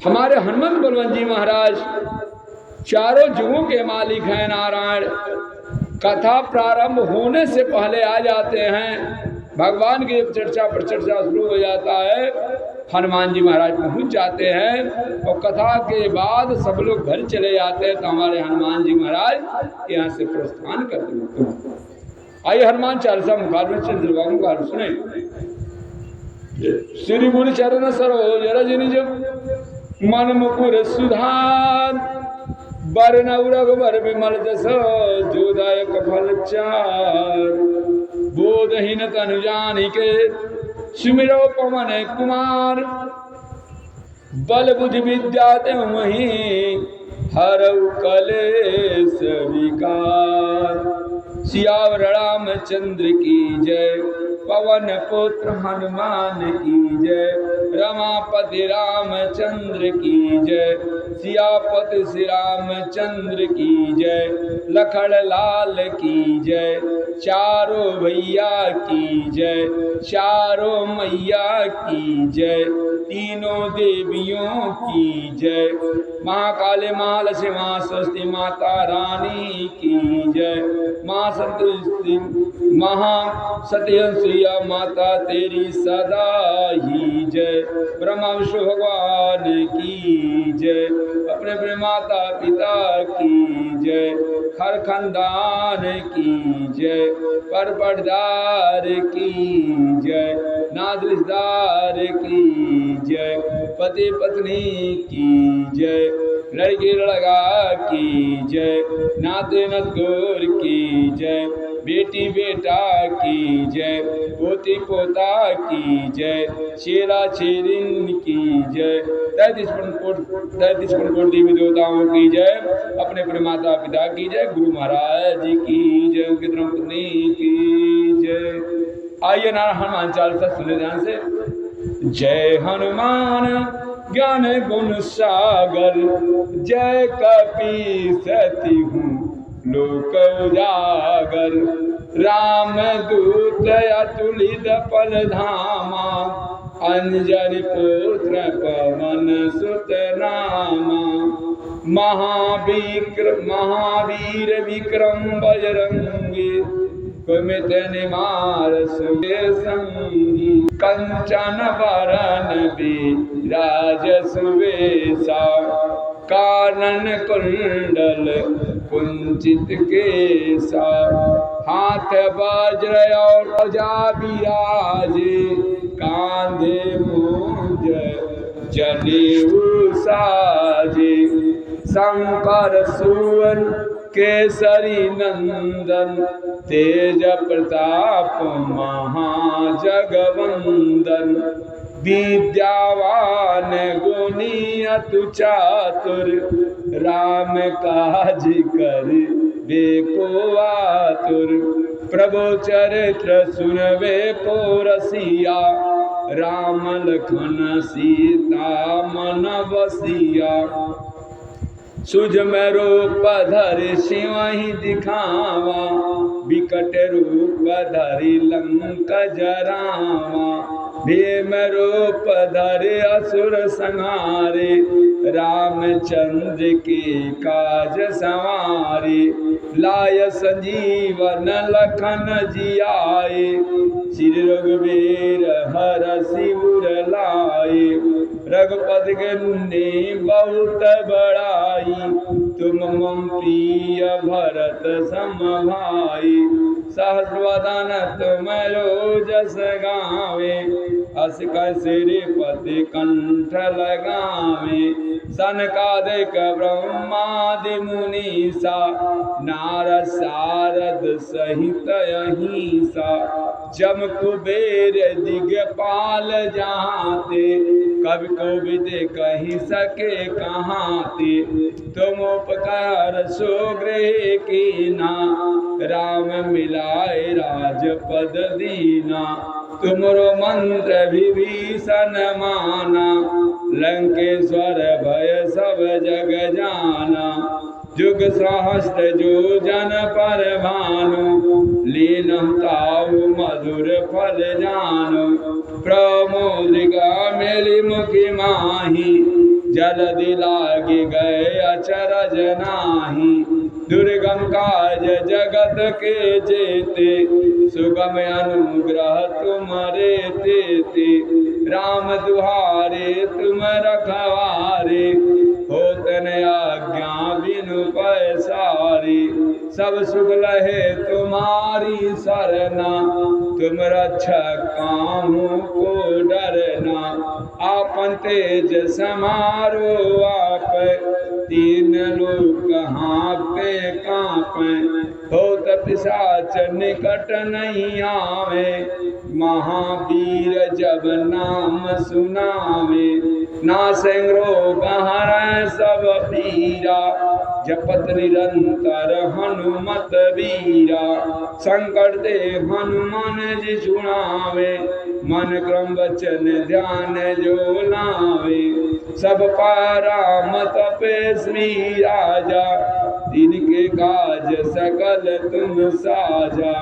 हमारे हनुमंत बलवंत जी महाराज चारों जुगों के मालिक हैं नारायण। कथा प्रारंभ होने से पहले आ जाते हैं, भगवान की चर्चा पर चर्चा शुरू हो जाता है, हनुमान जी महाराज पहुंच जाते हैं और कथा के बाद सब लोग घर चले जाते हैं तो हमारे हनुमान जी महाराज यहाँ से प्रस्थान करते हैं। आइए हनुमान चालीसा मुखार चंद्र बाबू का सुने। श्री गुरु चरण सरोज रज निज मन मुकुर सुधार, बरनउँ रघुबर विमल जस जोदायक फल चार। बोधहीन तनु जानिके सुमिरो पवन कुमार, बल बुद्धि विद्या तेहि हरऊ कलेश विकार। सियावर रामचंद्र की जय, पवन पुत्र हनुमान की जय। रमापति रामचंद्र की जय, सियापति श्री रामचंद्र की जय। लखन लाल की जय, चारों भैया की जय, चारों मैया की जय। तीनों देवियों की जय, महाकाली माल सिंहा स्वस्ति माता रानी की जय। माँ संतुष्टि महा सत्यसिया माता तेरी सदा ही जय। ब्रह्मा विष्णु भगवान की जय, अपने अपने माता पिता की जय। हर खानदान की जय, पर पर्दार की जय। नाथ रिश्तेदार की जय, पति पत्नी की जय। लड़की लड़का की जय, नाते नतगोर की जय। बेटी बेटा की जय, पोती पोता की जय। शेरा शेरिन की जय, 33 कोटि देवी देवताओं की जय। अपने अपने माता पिता की जय, गुरु महाराज की जय, उनकी धर्मपत्नी की जय। आइए नारायण हनुमान चालीसा सुने ध्यान से। जय हनुमान ज्ञान गुण सागर, जय कपीसति हूँ लोक उजागर। राम दूत अतुलित फल धामा, अंजनी पुत्र पवन सुत नामा। महावीर विक्रम बजरंगी, कुमित निमार सुबेसंगी। कंचन वरन विराज सुबेसा, कानन कुंडल कुंचित केसा। हाथ वज्र और ध्वजा बिराजे, कांधे मूंज जनेऊ साजे। शंकर सुवन केसरी नंदन, तेज प्रताप महाजगवंदन। विद्यावान गुणी अतु चातुर, राम काज करिबे को आतुर। प्रभु चरित्र सुनबे को रसिया, राम लखन सीता मन बसिया। सुझम रूप धरि सिंह दिखावा, विकट रूप धरि लंक जरावा। भीम रूप धरि असुर संहारे, रामचंद्र के काज संवारे। लाय संजीवन लखन जियाए, श्री रघुवीर हरषि उर लाए। रघुपति गिनती बहुत बड़ाई, तुम मम प्रिय भरत सम भाई। सहस्र वदन तुम रोजस गावे, अस श्रीपति कंठ लगावे। सनकादिक ब्रह्मादि मुनीसा, नारद सारद सहित अहिंसा। जम कुबेर दिगपाल जहाँते, कवि कोविद कहि सके कहाते। तुम उपकार सुग्रीव कीना, राम मिलाए राजपद दीना। तुमरो मंत्र विभीषण माना, लंकेश्वर भय सब जग जाना। जुग सहस्त्र जो जन पर भानु, लीनम ताऊ मधुर फल जानु। प्रमोदिका मेली मुखि माही, जल्दी लागे गए अचरज नाही। दुर्गम काज जगत के जेते, सुगम अनुग्रह तुम्हारे तेते। राम दुहारे तुम रखवारे, होतन आज्ञा बिनु पैसारी। सब सुख लहे तुम्हारी सरना, तुम रक्षक काहू को डरना। आपन तेज समारो आप, तीन लोक हाँपे कांपे। होत पिशाच निकट नहीं आवे, महावीर जब नाम सुनावे। नासै रोग हरै सब पीरा, जपत निरंतर हनुमत बीरा। संकट ते हनुमान जी छुड़ावे, मन क्रम वचन ध्यान जो लावे। सब परामत पे श्री राजा, तिनके काज सकल तुम साजा।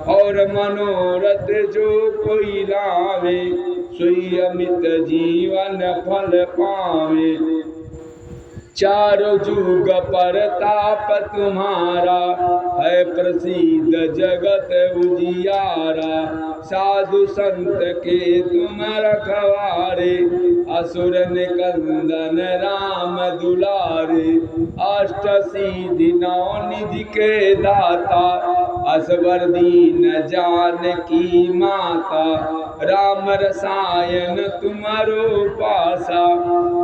और मनोरथ जो कोई लावे, सोई अमित जीवन फल पावे। चारों जुग परताप तुम्हारा, है प्रसिद्ध जगत उजियारा। साधु संत के तुम रखवारे, असुर निकंदन राम दुलारे। अष्ट सिद्धि नौ निधि के दाता, असवर दीन जानकी माता। राम रसायन तुम्हारो पासा,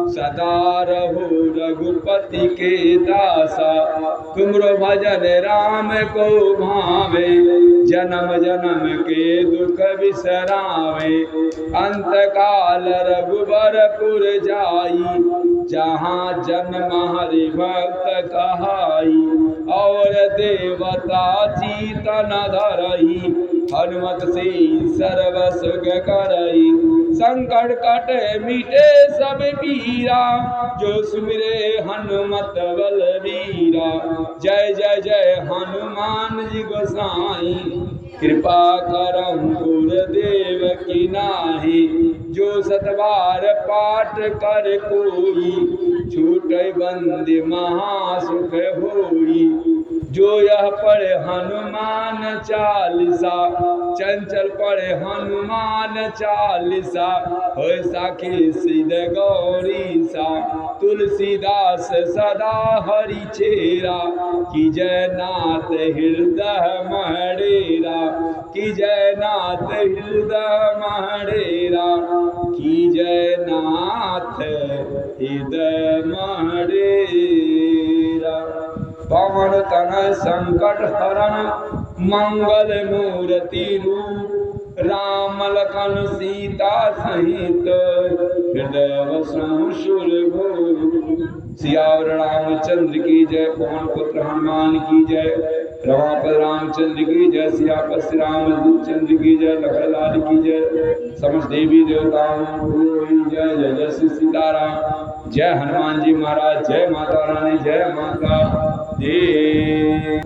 सदा रहो रघुपति के दासा। तुमरो भजन राम को भावे, जन्म जन्म के दुख बिसरावे। अंत काल रघुबरपुर जाई, जहाँ जन्म हरि भक्त कहाई। और देवता चीतन धरई, हनुमत से सर्व सुख करई। संकट कटे मिटे सब पीरा, जो सुमिरे हनुमत बलवीरा। जय जय जय हनुमान जी गोसाई, कृपा करहु गुरुदेव की नाहि। जो सतबार पाठ कर कोई, छूटे बंदी महासुख होई। जो यह पढ़े हनुमान चालीसा, चंचल पढ़े हनुमान चालीसा। होय साखी सिद्ध गौरी सा, तुलसीदास सदा हरि चेरा। की जय नाथ हृदय महडेरा, की जय नाथ हृदय महडेरा। की जय नाथ हृदय महडेरा। पवन तनय संकट हरण, मंगल मूर्ति रूप। राम लखन सीता सहित, हृदय वसु सुरभूप। सियावर रामचंद्र की जय, पवन पुत्र हनुमान की जय। रमापति रामचंद्र की जय, सियापति श्री रामचंद्र की जय। लखन लाल की जय, समस्त देवी देवताओं की जय। जय जय श्री सीताराम। जय हनुमान जी महाराज, जय माता रानी, जय माता दी।